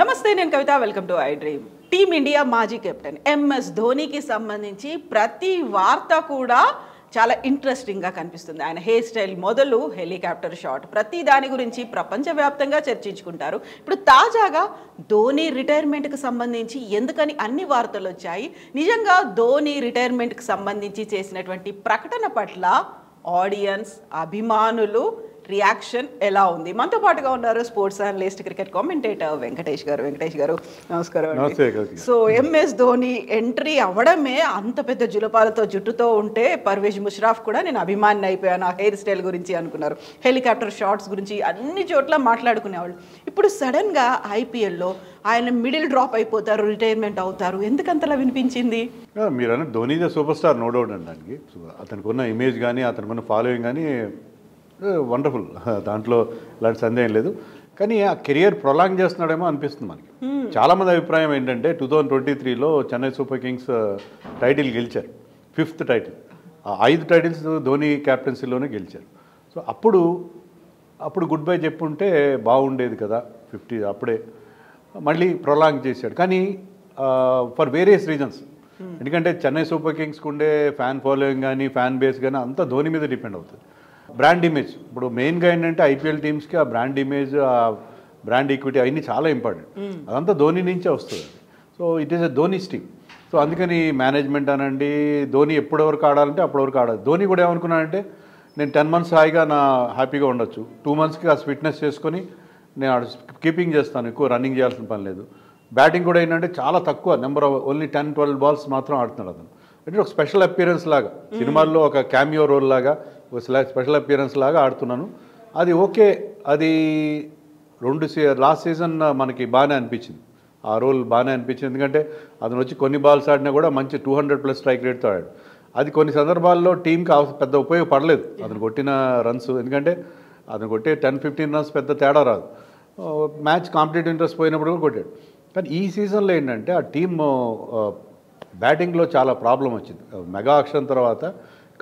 నమస్తే, నేను Kavitha. Welcome to I dream. Team India మాజీ కెప్టెన్ ఎంఎస్ ధోనికి సంబంధించి ప్రతి వార్త కూడా చాలా ఇంట్రెస్టింగ్గా కనిపిస్తుంది. ఆయన హెయిర్ స్టైల్ మొదలు హెలికాప్టర్ షాట్, ప్రతి దాని గురించి ప్రపంచవ్యాప్తంగా చర్చించుకుంటారు. ఇప్పుడు తాజాగా ధోని రిటైర్మెంట్కి సంబంధించి ఎందుకని అన్ని వార్తలు వచ్చాయి, నిజంగా ధోని రిటైర్మెంట్కి సంబంధించి చేసినటువంటి ప్రకటన పట్ల ఆడియన్స్, అభిమానులు రియాక్షన్ ఎలా ఉంది? మనతో పాటుగా ఉన్నారు sports analyst, cricket commentator Venkatesh గారు. వెంకటేష్ గారు నమస్కారం. సో ఎంఎస్ ధోని ఎంట్రీ అవ్వడమే అంత పెద్ద జులపాలతో జుట్టుతో ఉంటే పర్వేజ్ ముషరాఫ్ కూడా నేను అభిమాని అయిపోయాను ఆ హెయిర్ స్టైల్ గురించి అనుకున్నారు. హెలికాప్టర్ షాట్స్ గురించి అన్ని చోట్ల మాట్లాడుకునేవాళ్ళు. ఇప్పుడు సడన్గా ఐపీఎల్లో ఆయన మిడిల్ డ్రాప్ అయిపోతారు, రిటైర్మెంట్ అవుతారు. ఎందుకంతలా వినిపించింది? మీరు అన్న Dhoni the superstar, no doubt అండి. దానికి అతనికి ఉన్న ఇమేజ్ కానీ అతనికి ఉన్న ఫాలోయింగ్ కానీ వండర్ఫుల్, దాంట్లో ఇలాంటి సందేహం లేదు. కానీ ఆ కెరియర్ ప్రొలాంగ్ చేస్తున్నాడేమో అనిపిస్తుంది మనకి. చాలామంది అభిప్రాయం ఏంటంటే 2023లో చెన్నై సూపర్ కింగ్స్ టైటిల్ గెలిచారు, 5th టైటిల్. 5 టైటిల్స్ ధోని క్యాప్టెన్సీలోనే గెలిచారు. సో అప్పుడు గుడ్ బై చెప్పుంటే బాగుండేది కదా. 50 అప్పుడే మళ్ళీ ప్రొలాంగ్ చేశాడు. కానీ ఫర్ వేరియస్ రీజన్స్. ఎందుకంటే చెన్నై సూపర్ కింగ్స్కి ఉండే ఫ్యాన్ ఫాలోయింగ్ కానీ ఫ్యాన్ బేస్ కానీ అంతా ధోని మీద డిపెండ్ అవుతుంది. బ్రాండ్ ఇమేజ్ ఇప్పుడు మెయిన్గా ఏంటంటే ఐపీఎల్ టీమ్స్కి ఆ బ్రాండ్ ఇమేజ్, ఆ బ్రాండ్ ఈక్విటీ అవన్నీ చాలా ఇంపార్టెంట్. అదంతా ధోని నుంచే వస్తుంది. So it is a Dhoni's team. So అందుకని మేనేజ్మెంట్ అనండి, ధోని ఎప్పటివరకు ఆడాలంటే అప్పటివరకు ఆడాలి. ధోని కూడా ఏమనుకున్నానంటే నేను 10 months హాయిగా హ్యాపీగా ఉండొచ్చు, 2 monthsకి ఆ ఫిట్నెస్ చేసుకొని నేను కీపింగ్ చేస్తాను, ఎక్కువ రన్నింగ్ చేయాల్సిన పని లేదు. బ్యాటింగ్ కూడా ఏంటంటే చాలా తక్కువ నెంబర్ ఆఫ్ ఓన్లీ 10-12 balls మాత్రం ఆడుతున్నాడు అతను. అంటే ఒక స్పెషల్ అపియరెన్స్ లాగా, సినిమాల్లో ఒక క్యామియో రోల్ లాగా, ఒక స్పెషల్ అపియరెన్స్ లాగా ఆడుతున్నాను. అది ఓకే. అది లాస్ట్ సీజన్ మనకి బాగానే అనిపించింది, ఆ రోల్ బాగానే అనిపించింది. ఎందుకంటే అతను వచ్చి కొన్ని బాల్స్ ఆడినా కూడా మంచి 200+ స్ట్రైక్ రేట్తో ఆడాడు. అది కొన్ని సందర్భాల్లో టీంకి పెద్ద ఉపయోగపడలేదు అతను కొట్టిన రన్స్. ఎందుకంటే అతను కొట్టే 10-15 runs పెద్ద తేడా రాదు. మ్యాచ్ కాంపిటేటివ్ ఇంట్రెస్ట్ పోయినప్పుడు కూడా కొట్టాడు. కానీ ఈ సీజన్లో ఏంటంటే ఆ టీమ్ బ్యాటింగ్లో చాలా ప్రాబ్లం వచ్చింది. మెగా ఆక్షన్ తర్వాత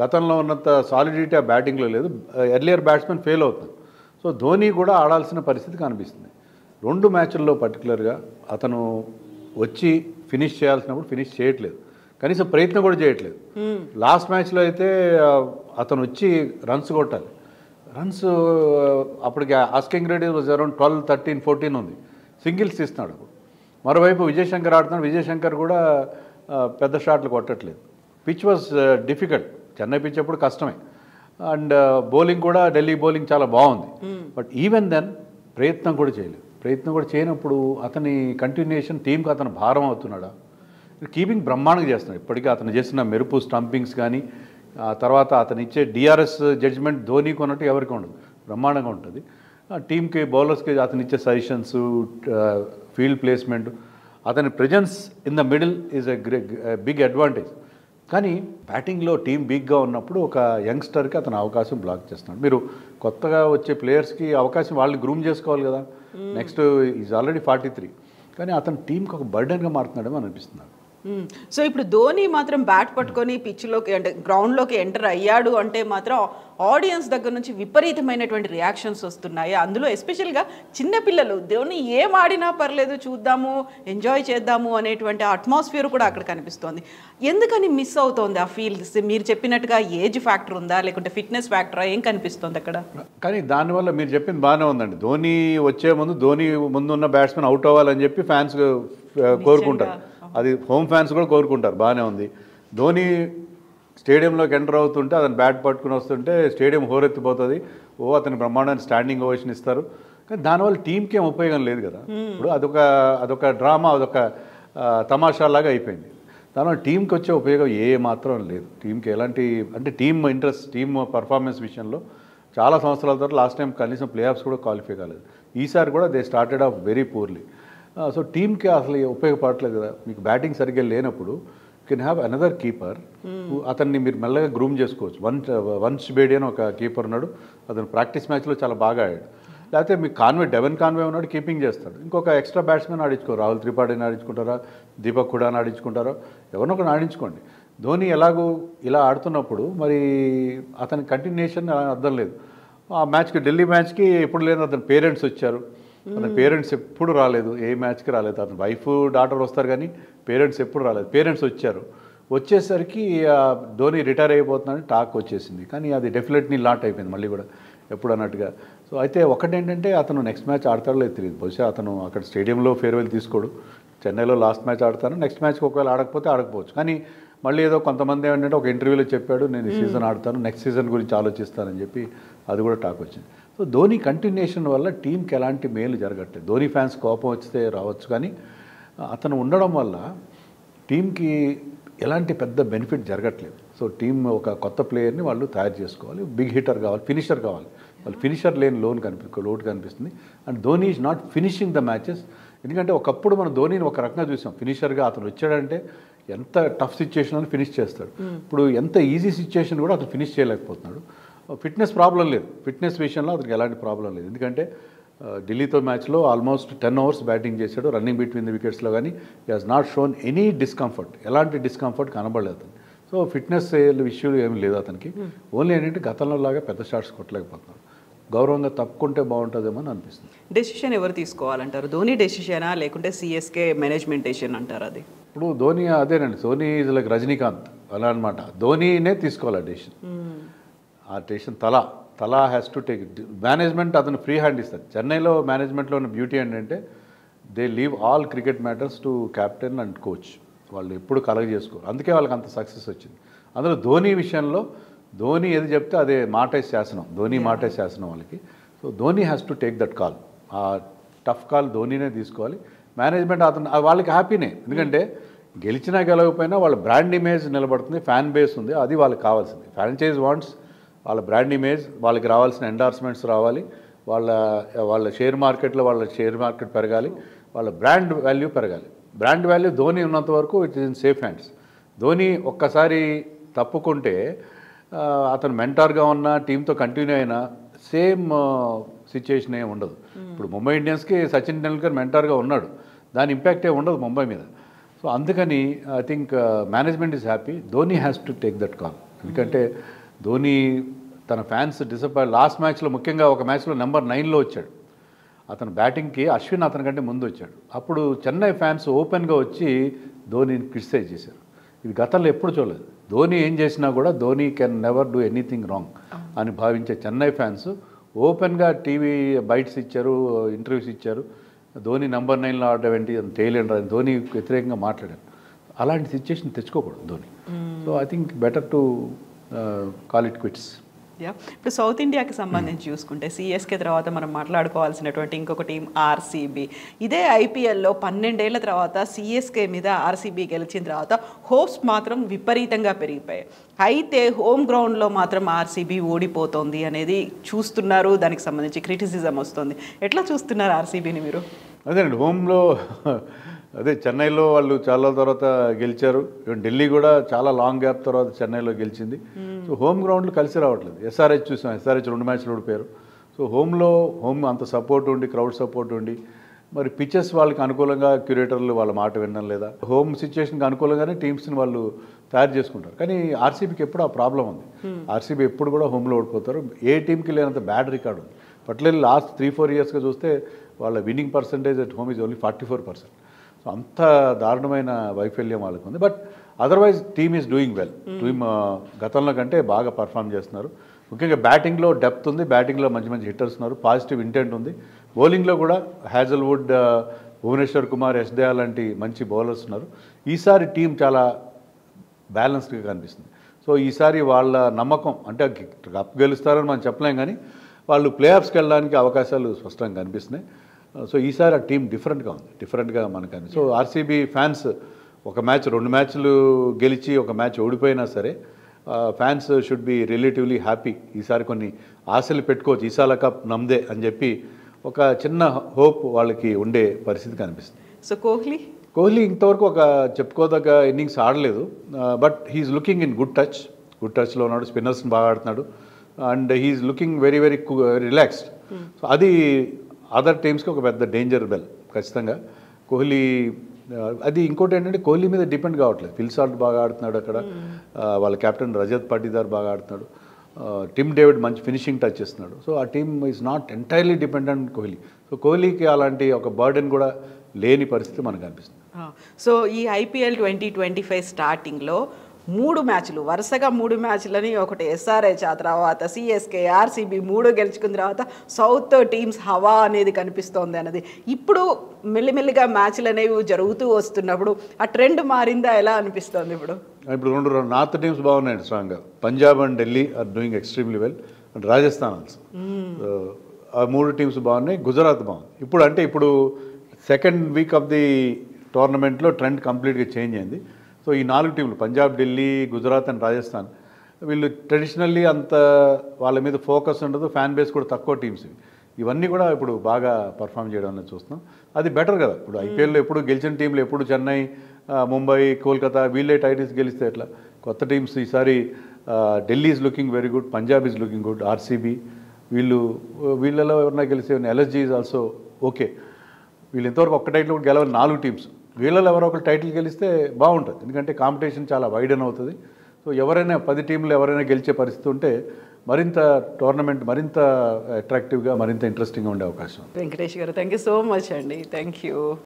గతంలో ఉన్నంత సాలిడిటీ ఆ బ్యాటింగ్లో లేదు. ఎర్లియర్ బ్యాట్స్మెన్ ఫెయిల్ అవుతుంది. సో ధోని కూడా ఆడాల్సిన పరిస్థితి కనిపిస్తుంది. 2 మ్యాచ్ల్లో పర్టికులర్గా అతను వచ్చి ఫినిష్ చేయాల్సినప్పుడు ఫినిష్ చేయట్లేదు, కనీసం ప్రయత్నం కూడా చేయట్లేదు. లాస్ట్ మ్యాచ్లో అయితే అతను వచ్చి రన్స్ కొట్టాలి. రన్స్ అప్పటికి ఆస్కింగ్ రేట్ వాజ్ అరౌండ్ 12, 13, 14 ఉంది. సింగిల్స్ ఇస్తున్నాడు. మరోవైపు విజయశంకర్ ఆడుతున్నాడు. విజయశంకర్ కూడా పెద్ద షాట్లు కొట్టట్లేదు. Pitch was difficult. Chennai pitch అప్పుడు కష్టమే. అండ్ బౌలింగ్ కూడా ఢిల్లీ బౌలింగ్ చాలా బాగుంది. బట్ ఈవెన్ దెన్ ప్రయత్నం కూడా చేయలేదు. ప్రయత్నం కూడా చేయనప్పుడు అతని కంటిన్యూషన్ టీంకి అతను భారం అవుతున్నాడా? కీపింగ్ బ్రహ్మాండంగా చేస్తున్నాడు. ఇప్పటికీ అతను చేసిన మెరుపు స్టంపింగ్స్ కానీ, తర్వాత అతను ఇచ్చే డిఆర్ఎస్ జడ్జ్మెంట్ ధోనికి ఉన్నట్టు ఎవరికి ఉండదు, బ్రహ్మాండంగా ఉంటుంది. టీంకి బౌలర్స్కి అతను ఇచ్చే సజెషన్స్, ఫీల్డ్ ప్లేస్మెంట్, అతని presence in the middle is a big advantage. కానీ బ్యాటింగ్లో టీం బిగ్గా ఉన్నప్పుడు ఒక యంగ్స్టర్కి అతను అవకాశం బ్లాక్ చేస్తున్నాడు. మీరు కొత్తగా వచ్చే ప్లేయర్స్కి అవకాశం వాళ్ళని గ్రూమ్ చేసుకోవాలి కదా. నెక్స్ట్ ఈజ్ ఆల్రెడీ 43, కానీ అతను టీంకి ఒక బర్డెన్గా మారుతున్నాడేమో అనిపిస్తున్నాడు. సో ఇప్పుడు ధోని మాత్రం బ్యాట్ పట్టుకొని పిచ్లోకి అంటే గ్రౌండ్లోకి ఎంటర్ అయ్యాడు అంటే మాత్రం ఆడియన్స్ దగ్గర నుంచి విపరీతమైనటువంటి రియాక్షన్స్ వస్తున్నాయి. అందులో ఎస్పెషల్గా చిన్నపిల్లలు ధోని ఏం ఆడినా పర్లేదు, చూద్దాము, ఎంజాయ్ చేద్దాము అనేటువంటి అట్మాస్ఫియర్ కూడా అక్కడ కనిపిస్తోంది. ఎందుకని మిస్ అవుతోంది ఆ ఫీల్స్? మీరు చెప్పినట్టుగా ఏజ్ ఫ్యాక్టర్ ఉందా, లేకుంటే ఫిట్నెస్ ఫ్యాక్టరా, ఏం కనిపిస్తోంది అక్కడ? కానీ దానివల్ల మీరు చెప్పింది బాగానే ఉందండి. ధోని వచ్చే ముందు ధోని ముందున్న బ్యాట్స్మెన్ అవుట్ అవ్వాలని చెప్పి ఫ్యాన్స్ కోరుకుంటారు. అది హోమ్ ఫ్యాన్స్ కూడా కోరుకుంటారు, బాగానే ఉంది. ధోని స్టేడియంలోకి ఎంటర్ అవుతుంటే అతను బ్యాట్ పట్టుకుని వస్తుంటే స్టేడియం హోరెత్తిపోతుంది. అతని బ్రహ్మాండాన్ని స్టాండింగ్ ఓవేషన్ ఇస్తారు. కానీ దానివల్ల టీంకి ఏం ఉపయోగం లేదు కదా. ఇప్పుడు అదొక డ్రామా, అదొక తమాషాలాగా అయిపోయింది. దానివల్ల టీంకి వచ్చే ఉపయోగం ఏ మాత్రం లేదు. టీంకి ఎలాంటి అంటే టీమ్ ఇంట్రెస్ట్, టీమ్ పర్ఫార్మెన్స్ విషయంలో చాలా సంవత్సరాల తర్వాత లాస్ట్ టైం కనీసం ప్లే ఆఫ్స్ కూడా క్వాలిఫై కాలేదు. ఈసారి కూడా they started off very purely. So టీంకి అసలు ఉపయోగపడట్లేదు కదా. మీకు బ్యాటింగ్ సరిగ్గా లేనప్పుడు కెన్ హ్యావ్ అనదర్ కీపర్. అతన్ని మీరు మెల్లగా గ్రూమ్ చేసుకోవచ్చు. వంశ్ బేడి అని ఒక కీపర్ ఉన్నాడు, అతను ప్రాక్టీస్ మ్యాచ్లో చాలా బాగా ఆడాడు. లేకపోతే మీకు డెవెన్ కాన్వే ఉన్నాడు, కీపింగ్ చేస్తాడు. ఇంకొక ఎక్స్ట్రా బ్యాట్స్మెన్ ఆడించుకో, రాహుల్ త్రిపాఠిని ఆడించుకుంటారా, దీపక్ హుడాని ఆడించుకుంటారా, ఎవరినొకరిని ఆడించుకోండి. ధోని ఎలాగూ ఇలా ఆడుతున్నప్పుడు మరి అతని కంటిన్యూషన్ అర్థం లేదు. ఆ మ్యాచ్కి, ఢిల్లీ మ్యాచ్కి ఎప్పుడు లేదు అతని పేరెంట్స్ వచ్చారు. అతని పేరెంట్స్ ఎప్పుడు రాలేదు, ఏ మ్యాచ్కి రాలేదు. అతని వైఫ్ డాటర్ వస్తారు కానీ పేరెంట్స్ ఎప్పుడు రాలేదు. పేరెంట్స్ వచ్చేసరికి ధోని రిటైర్ అయిపోతున్నాడని టాక్ వచ్చేసింది. కానీ అది డెఫినెట్లీ లాట్ అయిపోయింది మళ్ళీ కూడా ఎప్పుడు అన్నట్టుగా. సో అయితే ఒకటేంటంటే అతను నెక్స్ట్ మ్యాచ్ ఆడతాడో లేదు తెలియదు. బహుశా అతను అక్కడ స్టేడియంలో ఫేర్వెల్ తీసుకోడు, చెన్నైలో లాస్ట్ మ్యాచ్ ఆడతాను, నెక్స్ట్ మ్యాచ్కి ఒకవేళ ఆడకపోతే ఆడకపోవచ్చు. కానీ మళ్ళీ ఏదో కొంతమంది ఏంటంటే ఒక ఇంటర్వ్యూలో చెప్పాడు, నేను ఈ సీజన్ ఆడతాను, నెక్స్ట్ సీజన్ గురించి ఆలోచిస్తానని చెప్పి అది కూడా టాక్ వచ్చింది. సో ధోని కంటిన్యూషన్ వల్ల టీంకి ఎలాంటి మేలు జరగట్లేదు. ధోని ఫ్యాన్స్ కోపం వస్తే రావచ్చు, కానీ అతను ఉండడం వల్ల టీంకి ఎలాంటి పెద్ద బెనిఫిట్ జరగట్లేదు. సో టీం ఒక కొత్త ప్లేయర్ని వాళ్ళు తయారు చేసుకోవాలి, బిగ్ హిట్టర్ కావాలి, ఫినిషర్ కావాలి. వాళ్ళు ఫినిషర్ లేని లోటు కనిపిస్తుంది. And Dhoni is not finishing the matches. ఎందుకంటే ఒకప్పుడు మనం ధోనిని ఒక రకంగా చూసాం, ఫినిషర్గా అతను వచ్చాడంటే ఎంత టఫ్ సిచ్యుయేషన్ అని ఫినిష్ చేస్తాడు. ఇప్పుడు ఎంత ఈజీ సిచ్యుయేషన్ కూడా అతను ఫినిష్ చేయలేకపోతున్నాడు. ఫిట్నెస్ ప్రాబ్లం లేదు, ఫిట్నెస్ విషయంలో అతనికి ఎలాంటి ప్రాబ్లం లేదు. ఎందుకంటే ఢిల్లీతో మ్యాచ్లో ఆల్మోస్ట్ 10 hours బ్యాటింగ్ చేశాడు, రన్నింగ్ బిట్వీన్ ది వికెట్స్లో, కానీ he has not shown any discomfort, ఎలాంటి డిస్కంఫర్ట్ కనబడలేదు అతను. సో ఫిట్నెస్ ఇష్యూలు ఏమి లేదు అతనికి. ఓన్లీ ఏంటంటే గతంలో లాగా పెద్ద షాట్స్ కొట్టలేకపోతున్నాడు. గౌరవంగా తప్పుకుంటే బాగుంటుందేమో అని అనిపిస్తుంది. డెసిషన్ ఎవరు తీసుకోవాలంటారు? ధోని డెసిషనా లేకుంటే సిఎస్కే మేనేజ్మెంట్ డెసిషన్ అంటారు? అది ఇప్పుడు ధోని అదేనండి, ధోని ఈజ్ లైక్ రజనీకాంత్ అలా అనమాట. ధోనినే తీసుకోవాలి ఆ డెసిషన్. ఆ డెసిషన్ తలా హ్యాస్ టు టేక్. మేనేజ్మెంట్ అతను ఫ్రీ హ్యాండ్ ఇస్తారు. చెన్నైలో మేనేజ్మెంట్లో ఉన్న బ్యూటీ ఏంటంటే they leave all cricket matters to captain and coach. వాళ్ళు ఎప్పుడు కలగ చేసుకోరు, అందుకే వాళ్ళకి అంత సక్సెస్ వచ్చింది. అందులో ధోని విషయంలో ధోని ఏది చెప్తే అదే మాటే శాసనం, ధోని మాటే శాసనం వాళ్ళకి. So Dhoni has to take that call. ఆ టఫ్ కాల్ ధోనినే తీసుకోవాలి. మేనేజ్మెంట్ అతను వాళ్ళకి హ్యాపీనే, ఎందుకంటే గెలిచినా గెలవకపోయినా వాళ్ళ బ్రాండ్ ఇమేజ్ నిలబడుతుంది, ఫ్యాన్ బేస్ ఉంది, అది వాళ్ళకి కావాల్సింది. ఫ్రాంచైజ్ వాంట్స్ వాళ్ళ బ్రాండ్ ఇమేజ్, వాళ్ళకి రావాల్సిన ఎండార్స్మెంట్స్ రావాలి, వాళ్ళ షేర్ మార్కెట్లో వాళ్ళ షేర్ మార్కెట్ పెరగాలి, వాళ్ళ బ్రాండ్ వాల్యూ పెరగాలి. బ్రాండ్ వాల్యూ ధోని ఉన్నంత వరకు it is in safe hands. Dhoni ఒక్కసారి తప్పుకుంటే అతను మెంటార్గా ఉన్న టీంతో కంటిన్యూ అయినా సేమ్ సిచ్యుయేషన్ ఏమి ఉండదు. ఇప్పుడు ముంబై ఇండియన్స్కి సచిన్ టెండూల్కర్ మెంటార్గా ఉన్నాడు, దాని ఇంపాక్ట్ ఏమి ఉండదు ముంబై మీద. సో అందుకని I think management is happy. Dhoni has to take that call. ఎందుకంటే ధోని తన ఫ్యాన్స్ డిసప్పాయింట్. లాస్ట్ మ్యాచ్లో ముఖ్యంగా ఒక మ్యాచ్లో నెంబర్ 9లో వచ్చాడు. అతను బ్యాటింగ్కి అశ్విన్ అతనికంటే ముందు వచ్చాడు. అప్పుడు చెన్నై ఫ్యాన్స్ ఓపెన్గా వచ్చి ధోనిని క్రిటిసైజ్ చేశారు. ఇది గతంలో ఎప్పుడు చూడలేదు. ధోని ఏం చేసినా కూడా Dhoni can never do anything wrong అని భావించే చెన్నై ఫ్యాన్స్ ఓపెన్గా టీవీ బైట్స్ ఇచ్చారు, ఇంటర్వ్యూస్ ఇచ్చారు. ధోని నెంబర్ 9లో ఆడడం ఏంటి, అది తేలిండ్రా అని ధోని వ్యతిరేకంగా మాట్లాడారు. అలాంటి సిచ్యుయేషన్ తెచ్చుకోకూడదు Dhoni. So I think better to call it quits. ఇప్పుడు సౌత్ ఇండియాకి సంబంధించి చూసుకుంటే సిఎస్కే తర్వాత మనం మాట్లాడుకోవాల్సినటువంటి ఇంకొక టీం ఆర్సీబీ. ఇదే ఐపీఎల్లో 12 ఏళ్ల తర్వాత సిఎస్కే మీద ఆర్సీబీ గెలిచిన తర్వాత హోప్స్ మాత్రం విపరీతంగా పెరిగిపోయాయి. అయితే హోమ్ గ్రౌండ్లో మాత్రం ఆర్సీబీ ఓడిపోతుంది అనేది చూస్తున్నారు, దానికి సంబంధించి క్రిటిసిజం వస్తుంది. ఎట్లా చూస్తున్నారు ఆర్సీబీని మీరు? అదేనండి, హోమ్లో అదే చెన్నైలో వాళ్ళు చాలా తర్వాత గెలిచారు. ఢిల్లీ కూడా చాలా లాంగ్ గ్యాప్ తర్వాత చెన్నైలో గెలిచింది. సో హోమ్ గ్రౌండ్లో కలిసి రావట్లేదు. ఎస్ఆర్హెచ్ చూసాం, ఎస్ఆర్హెచ్ 2 మ్యాచ్లు ఓడిపోయారు. సో హోమ్ అంత సపోర్ట్ ఉండి, క్రౌడ్ సపోర్ట్ ఉండి, మరి పిచెస్ వాళ్ళకి అనుకూలంగా క్యూరేటర్లు వాళ్ళ మాట వినడం లేదా, హోమ్ సిచ్యువేషన్కి అనుకూలంగానే టీమ్స్ని వాళ్ళు తయారు చేసుకుంటారు. కానీ ఆర్సీబీకి ఎప్పుడు ఆ ప్రాబ్లం ఉంది. ఆర్సీబీ ఎప్పుడు కూడా హోమ్లో ఓడిపోతారు. ఏ టీంకి లేనంత బ్యాడ్ రికార్డు ఉంది. పర్టికులర్లీ లాస్ట్ 3-4 ఇయర్స్గా చూస్తే వాళ్ళ winning percentage at home is only 44%. So అంత దారుణమైన వైఫల్యం వాళ్ళకు ఉంది. But otherwise team is doing well. Team గతంలో కంటే బాగా పర్ఫామ్ చేస్తున్నారు. ముఖ్యంగా బ్యాటింగ్లో డెప్త్ ఉంది, బ్యాటింగ్లో మంచి మంచి హిట్టర్స్ ఉన్నారు, పాజిటివ్ ఇంటెంట్ ఉంది. బౌలింగ్లో కూడా హ్యాజల్వుడ్, భువనేశ్వర్ కుమార్, యశ్ దయాల్ లాంటి మంచి బౌలర్స్ ఉన్నారు. ఈసారి టీం చాలా బ్యాలెన్స్డ్గా కనిపిస్తుంది. సో ఈసారి వాళ్ళ నమ్మకం అంటే కప్ గెలుస్తారని మనం చెప్పలేం, కానీ వాళ్ళు ప్లే ఆఫ్స్కి వెళ్ళడానికి అవకాశాలు స్పష్టంగా కనిపిస్తున్నాయి. సో ఈసారి ఆ టీం డిఫరెంట్గా ఉంది, డిఫరెంట్గా మనకు అనిపిస్తుంది. సో ఆర్సీబీ ఫ్యాన్స్ ఒక మ్యాచ్ 2 మ్యాచ్లు గెలిచి ఒక మ్యాచ్ ఓడిపోయినా సరే fans should be relatively happy. ఈసారి కొన్ని ఆశలు పెట్టుకోవచ్చు, ఈసారి కప్ నమ్దే అని చెప్పి ఒక చిన్న హోప్ వాళ్ళకి ఉండే పరిస్థితి కనిపిస్తుంది. సో కోహ్లీ ఇంతవరకు ఒక చెప్పుకోదగ్గ ఇన్నింగ్స్ ఆడలేదు. But he's looking in good టచ్లో ఉన్నాడు, స్పిన్నర్స్ని బాగా ఆడుతున్నాడు. And he's looking very very relaxed. So అది అదర్ టీమ్స్కి ఒక పెద్ద డేంజర్ బెల్ ఖచ్చితంగా. కోహ్లీ అది ఇంకోటి ఏంటంటే కోహ్లీ మీద డిపెండ్ కావట్లేదు. ఫిల్ సాల్ట్ బాగా ఆడుతున్నాడు అక్కడ, వాళ్ళ కెప్టెన్ రజత్ పాటీదార్ బాగా ఆడుతున్నాడు. టిమ్ డేవిడ్ మంచి ఫినిషింగ్ టచ్ చేస్తున్నాడు. సో ఆ team is not entirely dependent Kohli. So కోహ్లీకి అలాంటి ఒక బర్డెన్ కూడా లేని పరిస్థితి మనకు అనిపిస్తుంది. సో ఈ ఐపీఎల్ 2025 స్టార్టింగ్లో 3 మ్యాచ్లు వరుసగా 3 మ్యాచ్లని, ఒకటి ఎస్ఆర్హెచ్, ఆ తర్వాత సిఎస్కే, ఆర్సీబీ 3 గెలుచుకున్న తర్వాత సౌత్ టీమ్స్ హవా అనేది కనిపిస్తోంది అన్నది. ఇప్పుడు మెల్లిమెల్లిగా మ్యాచ్లు అనేవి జరుగుతూ వస్తున్నప్పుడు ఆ ట్రెండ్ మారిందా, ఎలా అనిపిస్తోంది ఇప్పుడు? ఇప్పుడు రెండు నార్త్ టీమ్స్ బాగున్నాయండి స్ట్రాంగ్గా. Punjab and Delhi are doing extremely well, and Rajasthan also. ఆ 3 టీమ్స్ బాగున్నాయి. గుజరాత్ బాగుంది. ఇప్పుడు సెకండ్ వీక్ ఆఫ్ ది టోర్నమెంట్లో ట్రెండ్ కంప్లీట్గా చేంజ్ అయింది. సో ఈ 4 టీంలు పంజాబ్, ఢిల్లీ, గుజరాత్ అండ్ రాజస్థాన్, వీళ్ళు ట్రెడిషనల్లీ అంత వాళ్ళ మీద ఫోకస్ ఉండదు, ఫ్యాన్ బేస్ కూడా తక్కువ టీమ్స్. ఇవన్నీ కూడా ఇప్పుడు బాగా పర్ఫామ్ చేయడం అనేది చూస్తున్నాం. అది బెటర్ కదా. ఇప్పుడు ఐపీఎల్లో ఎప్పుడు గెలిచిన టీంలు ఎప్పుడు చెన్నై, ముంబై, కోల్కతా వీళ్ళే టైటిల్స్ గెలిస్తే ఎట్లా? కొత్త టీమ్స్ ఈసారి Delhi is looking very good, Punjab is looking good, RCB వీళ్ళలో ఎవరన్నా గెలిస్తే ఎల్ఎస్జీ ఈజ్ ఆల్సో ఓకే. వీళ్ళు ఇంతవరకు ఒక్క టైటిల్ కూడా గెలవని 4 టీమ్స్. వీళ్ళలో ఎవరో ఒకరు టైటిల్ గెలిస్తే బాగుంటుంది, ఎందుకంటే కాంపిటీషన్ చాలా వైడన్ అవుతుంది. సో ఎవరైనా 10 టీంలు ఎవరైనా గెలిచే పరిస్థితి ఉంటే మరింత టోర్నమెంట్ మరింత అట్రాక్టివ్గా, మరింత ఇంట్రెస్టింగ్గా ఉండే అవకాశం. వెంకటేష్ గారు, థ్యాంక్ యూ సో మచ్ అండి. Thank you.